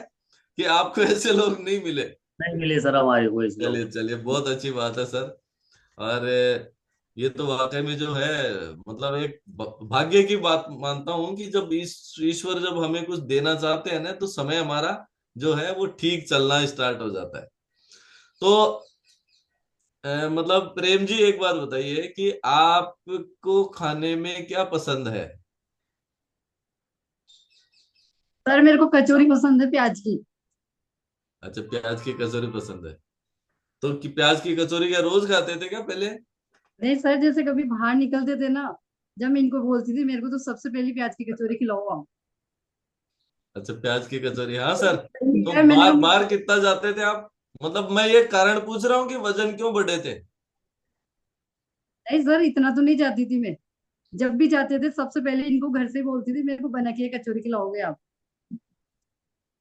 कि आपको ऐसे लोग नहीं मिले। नहीं मिले सर हमारे को ऐसे लोग। चलिए चलिए, बहुत अच्छी बात है सर। और ये तो वाकई में जो है, मतलब एक भाग्य की बात मानता हूं कि जब ईश्वर जब हमें कुछ देना चाहते हैं ना, तो समय हमारा जो है वो ठीक चलना स्टार्ट हो जाता है। तो मतलब प्रेम जी, एक बात बताइए कि आपको खाने में क्या पसंद है? सर मेरे को कचौरी पसंद है, प्याज की। अच्छा, प्याज की कचौरी पसंद है। तो कि प्याज की कचौरी क्या रोज खाते थे क्या पहले? नहीं सर, जैसे कभी बाहर निकलते थे ना, जब मैं इनको बोलती थी मेरे को तो सबसे पहले प्याज की कचौरी खिलाओ आप। अच्छा, प्याज की कचौरी, हाँ सर। तो मैंने बार उनको। बार कितना जाते थे आप? मतलब मैं ये कारण पूछ रहा हूँ कि वजन क्यों बढ़े थे? नहीं सर, इतना तो नहीं जाती थी मैं। जब भी जाते थे सबसे पहले इनको घर से बोलती थी मेरे को बना के ये कचौरी खिलाओगे आप।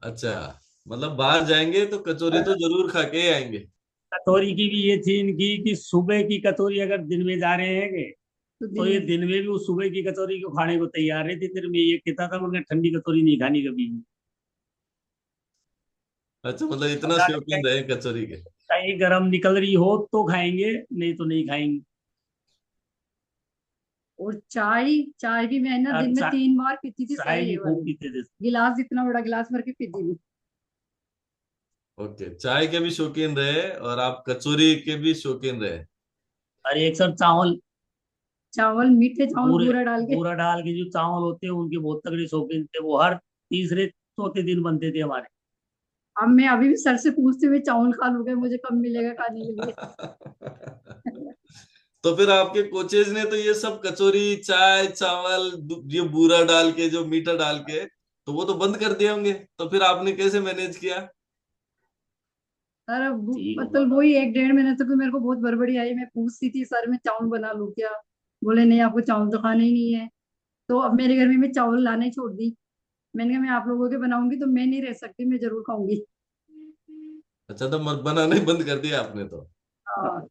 अच्छा, मतलब बाहर जाएंगे तो कचौरी तो जरूर खा के ही आएंगे। कचौरी की भी ये थी इनकी, कि सुबह की कचौरी अगर दिन में जा रहे हैं के, तो तो दिन ये में। दिन में भी उस सुबह की कचौरी को खाने को तैयार रहती। फिर मैं ये कहता था, मगर ठंडी कचौरी नहीं खानी कभी भी। अच्छा, मतलब इतना अगर शौकीन रहे कचौरी के। कहीं गर्म निकल रही हो तो खाएंगे, नहीं तो नहीं खाएंगे। और चाय, चाय भी मैं ना और दिन में 3 बार पीती थी सर, चाय भी ये खूब वाली। पीते थे। गिलास, इतना बड़ा गिलास भर के पीती थी। ओके, चाय के भी शौकीन रहे और आप कचौरी के भी शौकीन रहे। और एक सर चावल, चावल, मीठे चावल बूरे, बूरा डाल के। बूरा डाल के जो चावल होते हैं उनके बहुत तगड़े शौकीन थे। वो हर तीसरे चौथे दिन बनते थे हमारे। अब मैं अभी भी सर से पूछती हूँ चावल खा लूंगा, मुझे कब मिलेगा खाने के लिए। तो फिर आपके कोचेज ने तो ये सब कचौरी, चाय, चावल, ये बूरा डाल के, जो मीठा डाल के, तो वो तो बंद कर दिए होंगे। तो फिर आपने कैसे मैनेज किया? सर अब ठीक होगा। मतलब वही 1 डेढ़ महीने तक तो मेरे को बहुत बड़बड़ी आई। मैं पूछती थी सर मैं चावल बना लूं क्या, बोले नहीं आपको चावल तो खाने ही नहीं है। तो अब मेरे घर में मैं चावल लाना ही छोड़ दी। मैंने कहा मैं आप लोगों के बनाऊंगी तो मैं नहीं रह सकती, मैं जरूर खाऊंगी। अच्छा, तो बनाना ही बंद कर दिया आपने तो। हाँ।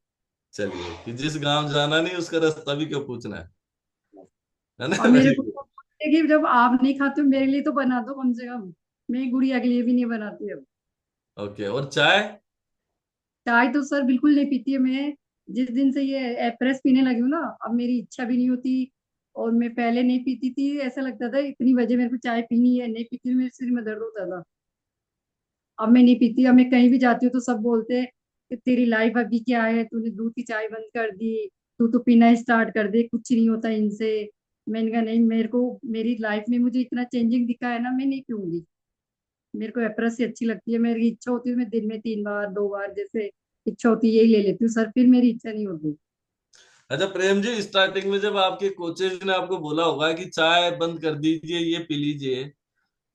चलिए, कि जिस गांव जाना नहीं उसका रास्ता भी क्यों पूछना है ना और मेरे वेरी को गुड। तो बोलते कि जब आप नहीं खाते हो मेरे लिए तो बना दो कम से कम। मैं गुड़िया के लिए भी नहीं बनाती अब। ओके, और चाय? चाय तो सर बिल्कुल नहीं पीती है मैं। जिस दिन से ये एप्रेस पीने लगी हूँ ना, अब मेरी इच्छा भी नहीं होती। और मैं पहले नहीं पीती थी, ऐसा लगता था इतनी बजे मेरे को चाय पीनी है, नहीं पीती मेरे सिर में दर्द होता था। अब मैं नहीं पीती। अब मैं कहीं भी जाती हूँ तो सब बोलते हैं कि तेरी लाइफ अभी क्या है, तूने दूध की चाय बंद कर दी, तू तो पीना स्टार्ट कर दे, कुछ नहीं होता इनसे। मैंने कहा नहीं, मेरे को मेरी लाइफ में मुझे इतना चेंजिंग दिखा है ना, मैं नहीं पीऊंगी। मेरे को एप्रेस ही अच्छी लगती है। मेरी इच्छा होती है मैं दिन में 3 बार 2 बार जैसे इच्छा होती है यही ले लेती हूँ सर, फिर मेरी इच्छा नहीं होती। अच्छा प्रेम जी, स्टार्टिंग में जब आपके कोचेज ने आपको बोला होगा कि चाय बंद कर दीजिए, ये पी लीजिए,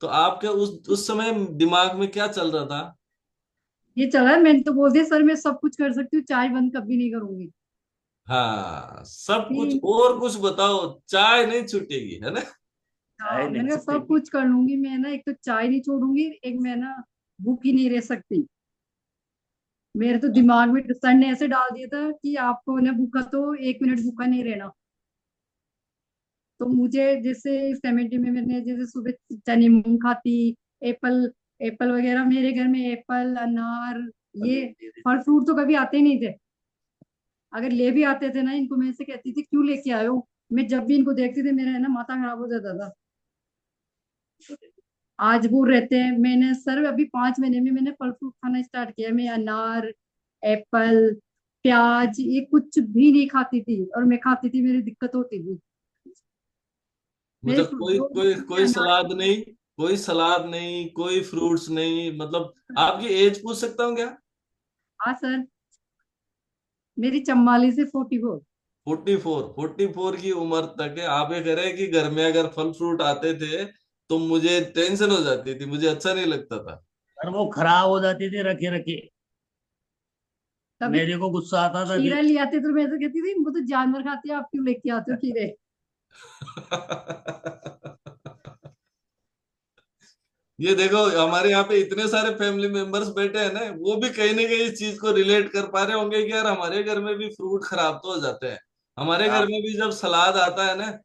तो आपके उस समय दिमाग में क्या चल रहा था? ये चला है, मैंने तो बोल दिया सर मैं सब कुछ कर सकती हूँ, चाय बंद कभी नहीं करूंगी। हाँ, सब कुछ फिर और कुछ बताओ, चाय नहीं छूटेगी, है ना? चाहे हाँ, नहीं मैंने कहा सब छूटेगी। कुछ कर लूंगी मैं ना, एक तो चाय नहीं छोड़ूंगी, एक मैं ना भूखी नहीं रह सकती। मेरे तो दिमाग में सर ने ऐसे डाल दिया था कि आपको ना भूखा तो 1 मिनट भूखा नहीं रहना। तो मुझे जैसे सेमेंटी में मैंने जैसे सुबह चने मूंग खाती, एप्पल एप्पल वगैरह, मेरे घर में एप्पल अनार ये फल फ्रूट तो कभी आते ही नहीं थे। अगर ले भी आते थे ना इनको मैं ऐसे कहती थी क्यों लेके आए हो। मैं जब भी इनको देखती थी मेरा है ना माथा खराब हो जाता था। आज वो रहते हैं, मैंने सर अभी 5 महीने में मैंने फल फ्रूट खाना स्टार्ट किया। मैं अनार एप्पल प्याज ये कुछ भी नहीं खाती थी, और मैं खाती थी मेरी दिक्कत होती थी। मेरे मतलब कोई जो कोई कोई अनार। सलाद नहीं, कोई सलाद नहीं, कोई फ्रूट्स नहीं, मतलब आपकी एज पूछ सकता हूँ क्या? हाँ सर, मेरी 44 से 44। 44 की उम्र तक है। आप ये कह रहे हैं कि घर में अगर फल फ्रूट आते थे तो मुझे टेंशन हो जाती थी, मुझे अच्छा नहीं लगता था। और वो खराब हो जाते थे रखे रखे। कभी मेरे को गुस्सा आता था खीरा फिर। ले आते तो मैं ऐसे कहती थी वो तो जानवर खाते हैं, आप क्यों लेके आते हो खीरे। ये देखो, हमारे यहाँ पे इतने सारे फैमिली मेंबर्स बैठे हैं ना, वो भी कहीं ना कहीं इस चीज को रिलेट कर पा रहे होंगे कि यार हमारे घर में भी फ्रूट खराब तो हो जाते हैं। हमारे घर आप में भी जब सलाद आता है ना,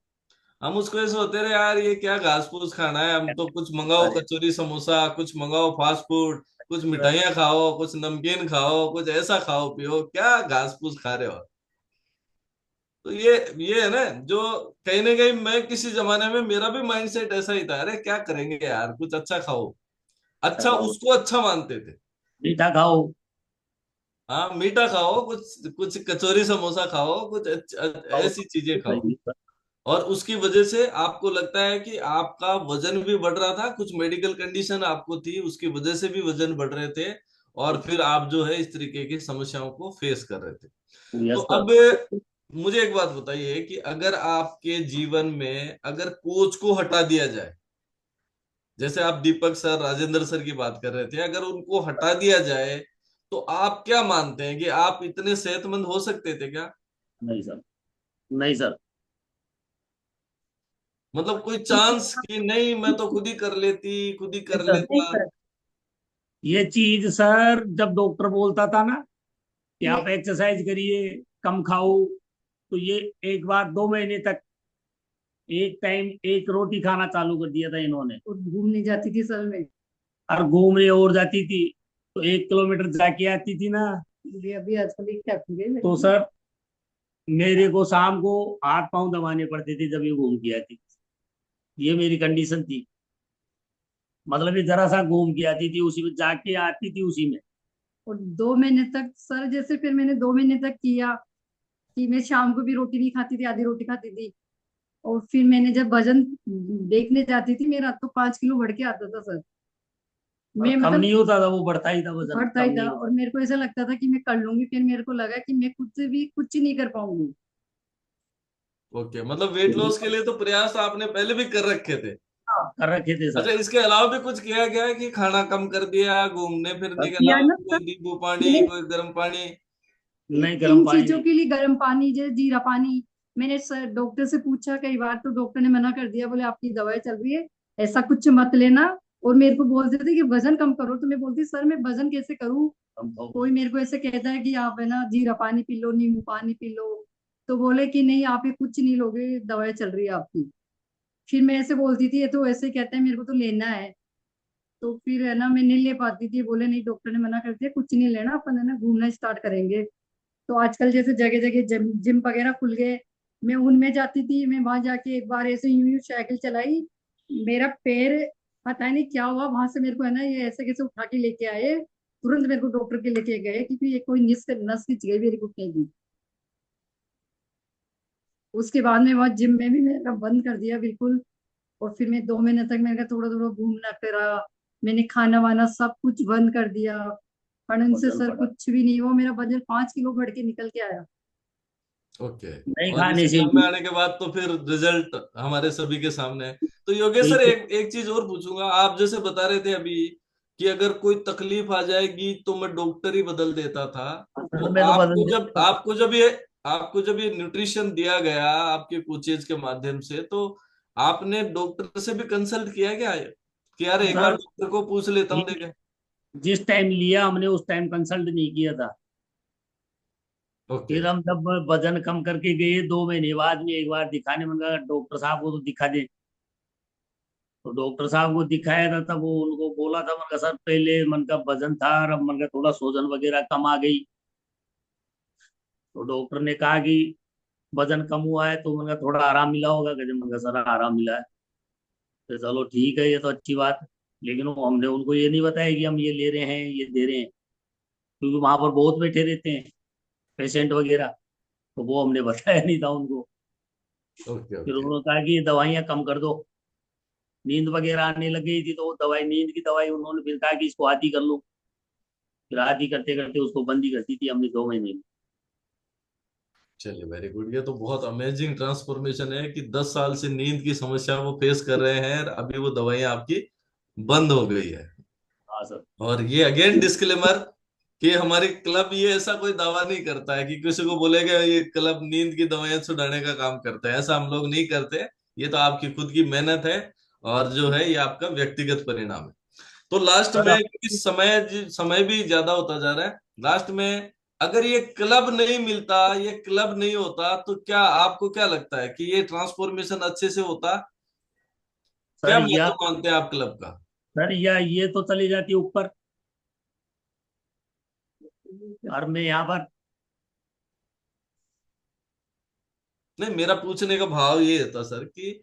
हम उसको ऐसे होते रहे यार ये क्या घास फूस खाना है, हम तो कुछ मंगाओ अरे कचौरी समोसा, कुछ मंगाओ फास्ट फूड, कुछ मिठाइयाँ खाओ, कुछ नमकीन खाओ, कुछ ऐसा खाओ पियो, क्या घास फूस खा रहे हो। तो ये है ना, जो कहीं ना कहीं मैं किसी जमाने में मेरा भी माइंडसेट ऐसा ही था, अरे क्या करेंगे यार, कुछ अच्छा खाओ। अच्छा अच्छा, खाओ उसको अच्छा मानते थे। मीठा खाओ। हाँ, मीठा खाओ, कुछ कुछ कचौरी समोसा खाओ, कुछ खाओ ऐसी चीजें तो खाओ। सही है। और उसकी वजह से आपको लगता है कि आपका वजन भी बढ़ रहा था, कुछ मेडिकल कंडीशन आपको थी उसकी वजह से भी वजन बढ़ रहे थे, और फिर आप जो है इस तरीके की समस्याओं को फेस कर रहे थे। तो यस सर। अब मुझे एक बात बताइए कि अगर आपके जीवन में अगर कोच को हटा दिया जाए, जैसे आप दीपक सर राजेंद्र सर की बात कर रहे थे, अगर उनको हटा दिया जाए तो आप क्या मानते हैं कि आप इतने सेहतमंद हो सकते थे क्या? नहीं सर। नहीं सर। मतलब कोई चांस कि नहीं, मैं तो खुद ही कर लेती, खुद ही नहीं कर सर। नहीं लेता? सर, ये चीज सर जब डॉक्टर बोलता था ना कि ये आप एक्सरसाइज करिए कम खाओ, तो ये एक बार 2 महीने तक एक टाइम एक रोटी खाना चालू कर दिया था इन्होंने। और घूमने जाती थी सर मैं। और घूमने और जाती थी तो 1 किलोमीटर जाके आती थी ना। ये अभी आजकल एक क्या गई तो मेरी। सर मेरे को शाम को हाथ पांव दबाने पड़ते थे जब ये घूम के आती थी। ये मेरी कंडीशन थी। मतलब ये जरा सा घूम के आती थी उसी में जाके आती थी उसी में। और 2 महीने तक सर, जैसे फिर मैंने 2 महीने तक किया कि मैं शाम को भी रोटी नहीं खाती थी, आधी रोटी खाती थी। और फिर मैंने जब वजन देखने जाती थी मेरा तो 5 किलो बढ़ के आता था सर। और मैं कम मतलब नहीं होता था, वो बढ़ता ही था, वजन बढ़ता कम ही था, नहीं और होता। मेरे को ऐसा लगता था कि मैं कर लूंगी, फिर मेरे को लगा कि मैं खुद से भी कुछ नहीं कर पाऊंगी। ओके, मतलब वेट लॉस के लिए तो प्रयास आपने पहले भी कर रखे थे। हाँ, कर रखे थे अच्छा, सर। इसके अलावा भी कुछ किया गया है कि खाना कम कर दिया, घूमने फिरने अब के किया अलावा ना सर कोई नींबू पानी, मैंने, कोई गर्म पानी? नहीं, गर्म इन पानी चीजों नहीं। के लिए गर्म पानी जैसे जीरा पानी। मैंने सर डॉक्टर से पूछा कई बार तो डॉक्टर ने मना कर दिया, बोले आपकी दवाई चल रही है, ऐसा कुछ मत लेना। और मेरे को बोलते थे कि वजन कम करो, तो मैं बोलती सर मैं वजन कैसे करूं। कम खाओ। कोई मेरे को ऐसे कहता है कि आप है ना जीरा पानी पी लो नींबू पानी पी लो, तो बोले कि नहीं आप ये कुछ नहीं लोगे, दवाई चल रही है आपकी। फिर मैं ऐसे बोलती थी ये तो ऐसे कहते हैं मेरे को तो लेना है, तो फिर है ना मैं नहीं ले पाती थी। बोले नहीं डॉक्टर ने मना कर दिया कुछ नहीं लेना, अपन है ना घूमना स्टार्ट करेंगे। तो आजकल जैसे जगह जगह जिम जिम वगैरह खुल गए, मैं उनमें जाती थी। मैं वहां जाके एक बार ऐसे यूं यूं साइकिल चलाई, मेरा पैर पता नहीं क्या हुआ, वहां से मेरे को है ना ये ऐसे कैसे उठा के लेके आए, तुरंत मेरे को डॉक्टर के लेके गए क्योंकि ये कोई नस नस खिंच गई मेरी घुटने की। उसके बाद में वहां जिम में भी मैंने बंद कर दिया बिल्कुल। और फिर मैं 2 महीने तक मैंने कहा थोड़ा थोड़ा घूमना फिरा, मैंने खाना वाना सब कुछ बंद कर दिया। पर उनसे वजन सर बढ़ा। कुछ भी नहीं, वो मेरा वजन 5 किलो बढ़ के निकल के आया। ओके। नहीं और इस खाने से क्लब में भी। आने के बाद तो फिर रिजल्ट हमारे सभी के सामने है। तो योगेश सर, बिल्कुल। एक एक चीज और पूछूंगा। आप जैसे बता रहे थे अभी कि अगर कोई तकलीफ आ जाएगी तो मैं डॉक्टर ही बदल देता था। तो असल में तो बदल देता था। आपको जब ये न्यूट्रिशन दिया गया आपके कोचेज के माध्यम से, तो आपने डॉक्टर से भी कंसल्ट किया क्या कि यार एक बार सर डॉक्टर को पूछ लेता हूँ देखे? जिस टाइम लिया हमने उस टाइम कंसल्ट नहीं किया था। ओके। फिर हम जब वजन कम करके गए 2 महीने बाद में एक बार दिखाने, मन का डॉक्टर साहब को तो दिखा दे। तो डॉक्टर साहब को दिखाया था, तब वो उनको बोला था, मन का सर पहले मन का वजन था और अब मन का थोड़ा सूजन वगैरह कम आ गई। तो डॉक्टर ने कहा कि वजन कम हुआ है तो मन का थोड़ा आराम मिला होगा। कहते मन का सर आराम मिला है। तो चलो ठीक है, ये तो अच्छी बात है। लेकिन वो हमने उनको ये नहीं बताया कि हम ये ले रहे हैं ये दे रहे हैं, क्योंकि वहां पर बहुत बैठे रहते हैं पेशेंट वगैरह। तो वो हमने बताया नहीं था उनको। ओके। फिर ओके। उन्होंने कहा कि ये दवाइयाँ कम कर दो। नींद वगैरह आने लग गई थी, तो वो दवाई, नींद की दवाई उन्होंने फिर कहा कि इसको आधी कर लो। फिर आधी करते करते उसको बंद ही कर दी थी हमने 2 महीने में। चलिए, वेरी गुड। ये तो बहुत अमेजिंग ट्रांसफॉर्मेशन है कि 10 साल से नींद की समस्या वो फेस कर रहे हैं और अभी वो दवाइयां आपकी बंद हो गई है। हाँ सर। और ये अगेन डिस्क्लेमर कि हमारी क्लब ये ऐसा कोई दावा नहीं करता है कि किसी को बोलेगा ये क्लब नींद की दवाइयां छुड़ाने का काम करता है। ऐसा हम लोग नहीं करते। ये तो आपकी खुद की मेहनत है और जो है ये आपका व्यक्तिगत परिणाम है। तो लास्ट सर में, क्योंकि समय भी ज्यादा होता जा रहा है, लास्ट में अगर ये क्लब नहीं मिलता, ये क्लब नहीं होता, तो क्या आपको क्या लगता है कि ये ट्रांसफॉर्मेशन अच्छे से होता? क्या सर या महत्व मानते हैं आप क्लब का? सर या ये तो चली जाती ऊपर, और मैं यहाँ पर। नहीं, मेरा पूछने का भाव ये था सर कि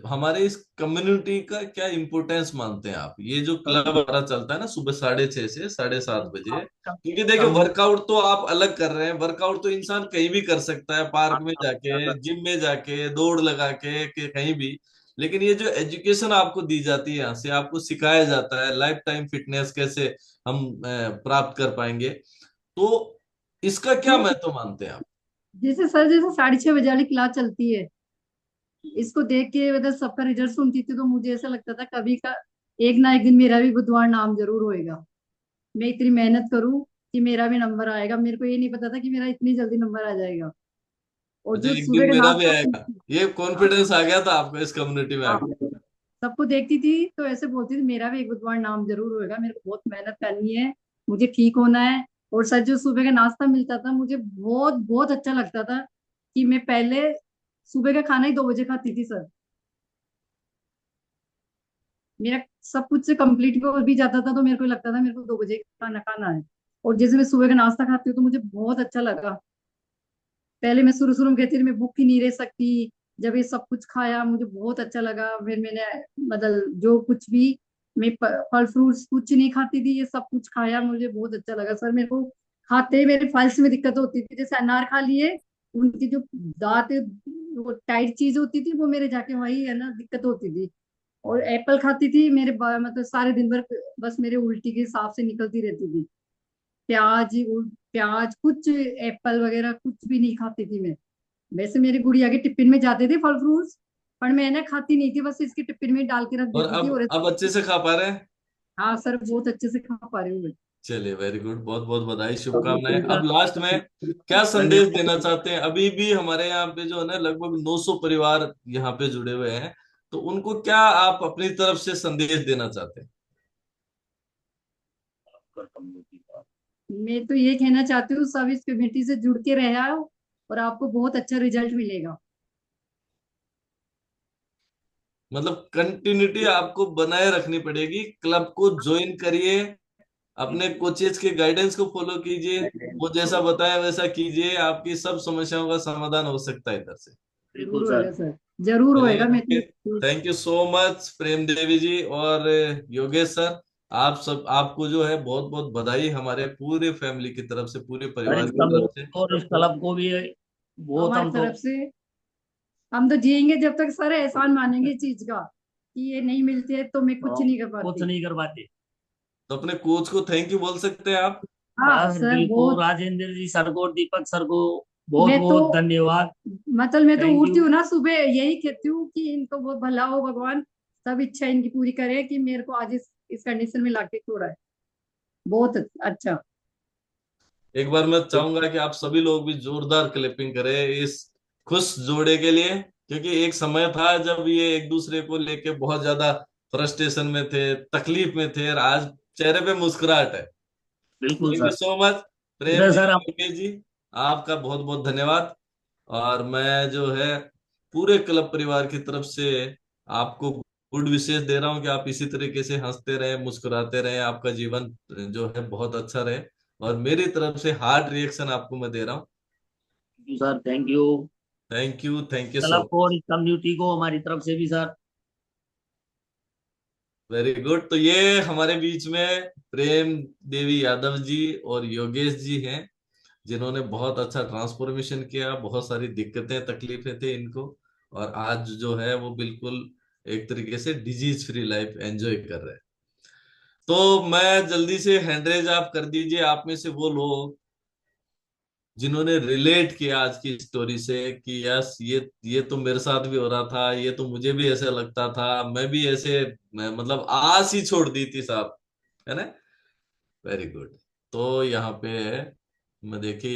हमारे इस कम्युनिटी का क्या इम्पोर्टेंस मानते हैं आप? ये जो क्लब हमारा चलता है ना सुबह 6:30 से 7:30 बजे, क्योंकि देखिए वर्कआउट तो आप अलग कर रहे हैं। वर्कआउट तो इंसान कहीं भी कर सकता है, पार्क में जाके, जिम में जाके, दौड़ लगा के कहीं भी। लेकिन ये जो एजुकेशन आपको दी जाती है, यहाँ से आपको सिखाया जाता है लाइफ टाइम फिटनेस कैसे हम प्राप्त कर पाएंगे, तो इसका क्या महत्व मानते हैं आप? जैसे सर, जैसे 6:30 बजे वाली क्लास चलती है, इसको देख के मतलब सबका रिजल्ट सुनती थी, तो मुझे ऐसा लगता था कभी का एक ना एक दिन मेरा भी बुधवार नाम जरूर होएगा। मैं इतनी मेहनत करूं कि मेरा भी नंबर आएगा। मेरे को ये नहीं पता था कि मेरा इतनी जल्दी नंबर आ जाएगा। और अच्छा, जो एक सुबह दिन का मेरा भी नाश्ता आएगा, ये कॉन्फिडेंस आ गया था आपको इस कम्युनिटी में हाँ, आके? सबको देखती थी तो ऐसे बोलती थी मेरा भी एक बुधवार नाम जरूर होएगा। मेरे को बहुत मेहनत करनी है, मुझे ठीक होना है। और सर, जो सुबह का नाश्ता मिलता था मुझे बहुत बहुत अच्छा लगता था, कि मैं पहले सुबह का खाना ही 2 बजे खाती थी सर। मेरा सब कुछ से कंप्लीट हो भी जाता था, तो मेरे को लगता था मेरे को 2 बजे खाना खाना है। और जैसे मैं सुबह का नाश्ता खाती हूँ तो मुझे बहुत अच्छा लगा। पहले मैं शुरू शुरू में कहती थी मैं भूख ही नहीं रह सकती। जब ये सब कुछ खाया मुझे बहुत अच्छा लगा। फिर मैंने बदल जो कुछ भी, मैं फल फ्रूट्स कुछ नहीं खाती थी, ये सब कुछ खाया, मुझे बहुत अच्छा लगा सर। मेरे को खाते ही मेरे फाइल्स में दिक्कत होती थी। जैसे अनार खा लिए, उनकी जो दांत, वो टाइट चीज होती थी, वो मेरे जाके वही है ना दिक्कत होती थी। और एप्पल खाती थी, मेरे मतलब सारे दिन भर बस मेरे उल्टी के हिसाब से निकलती रहती थी। प्याज प्याज कुछ, एप्पल वगैरह कुछ भी नहीं खाती थी मैं। वैसे मेरी गुड़िया के टिफिन में जाते थे फल फ्रूट्स, पर मैं ना खाती नहीं थी, बस इसके टिफिन में डाल के रख और देती थी। अब और अब अच्छे से खा पा रहे हैं? हाँ सर, बहुत अच्छे से खा पा रही हूँ मैं। चलिए, वेरी गुड। बहुत बहुत बधाई, शुभकामनाएं। अब लास्ट में क्या संदेश देना चाहते हैं? अभी भी हमारे यहाँ पे जो है ना लगभग 900 परिवार यहाँ पे जुड़े हुए हैं, तो उनको क्या आप अपनी तरफ से संदेश देना चाहते हैं? धन्यवाद। मैं तो ये कहना चाहती हूँ सब इस कम्युनिटी से जुड़ के रहे आओ, और आपको बहुत अच्छा रिजल्ट मिलेगा। मतलब कंटिन्यूटी आपको बनाए रखनी पड़ेगी, क्लब को ज्वाइन करिए, अपने कोचेज के गाइडेंस को फॉलो कीजिए, वो जैसा बताया वैसा कीजिए, आपकी सब समस्याओं का समाधान हो सकता है इधर से। बिल्कुल जरूर सर। होएगा सर, जरूर होएगा। मैं चलिए, तो थैंक यू सो मच प्रेम देवी जी और योगेश सर। आपको जो है बहुत बहुत बधाई हमारे पूरे फैमिली की तरफ से, पूरे और परिवार इस की तरफ से। कम्युनिटी और इस क्लब को भी बहुत हमारी हम तो तरफ से हम तो जिएंगे जब तक सर एहसान मानेंगे इस चीज का, कि ये नहीं मिलती है तो मैं कुछ नहीं कर कुछ पाती। नहीं कर पाते। तो अपने कोच को थैंक यू बोल सकते हैं आप। हाँ सर सर बिल्कुल, बहुत। राजेंद्र जी सर को, दीपक सर को बहुत मैं तो बहुत धन्यवाद। मतलब मैं तो थैंक उठती यू। हूँ ना सुबह, यही कहती हूँ कि इनको बहुत भला हो भगवान, सब इच्छा इनकी पूरी करे कि मेरे को आज इस कंडीशन में लाके छोड़ा है। बहुत अच्छा। एक बार मैं चाहूंगा कि आप सभी लोग भी जोरदार क्लैपिंग करें इस खुश जोड़े के लिए, क्योंकि एक समय था जब ये एक दूसरे को लेके बहुत ज्यादा फ्रस्ट्रेशन में थे, तकलीफ में थे, और आज चेहरे पे मुस्कुराहट है। बिल्कुल thank you sir. So much प्रेम उधर जी, सर हम। योगेश जी, आपका बहुत बहुत धन्यवाद। और मैं जो है पूरे क्लब परिवार की तरफ से आपको गुड विशेष दे रहा हूँ कि आप इसी तरीके से हंसते रहे, मुस्कुराते रहे, आपका जीवन जो है बहुत अच्छा रहे। और मेरी तरफ से हार्ट रिएक्शन आपको मैं दे रहा हूँ। Sir thank you. Thank you so club much. और इस कम्युनिटी को हमारी तरफ से भी सर। Very good. तो ये हमारे बीच में प्रेम देवी यादव जी और योगेश जी हैं, जिन्होंने बहुत अच्छा ट्रांसफॉर्मेशन किया, बहुत सारी दिक्कतें तकलीफें थे इनको, और आज जो है वो बिल्कुल एक तरीके से डिजीज फ्री लाइफ एंजॉय कर रहे हैं। तो मैं जल्दी से हैंड रेज आप कर दीजिए, आप में से वो लोग जिन्होंने रिलेट किया आज की स्टोरी से कि यस ये तो मेरे साथ भी हो रहा था, ये तो मुझे भी ऐसा लगता था, मैं भी ऐसे मतलब आस ही छोड़ दी थी साहब, है ना। Very good. तो यहाँ पे मैं देखिए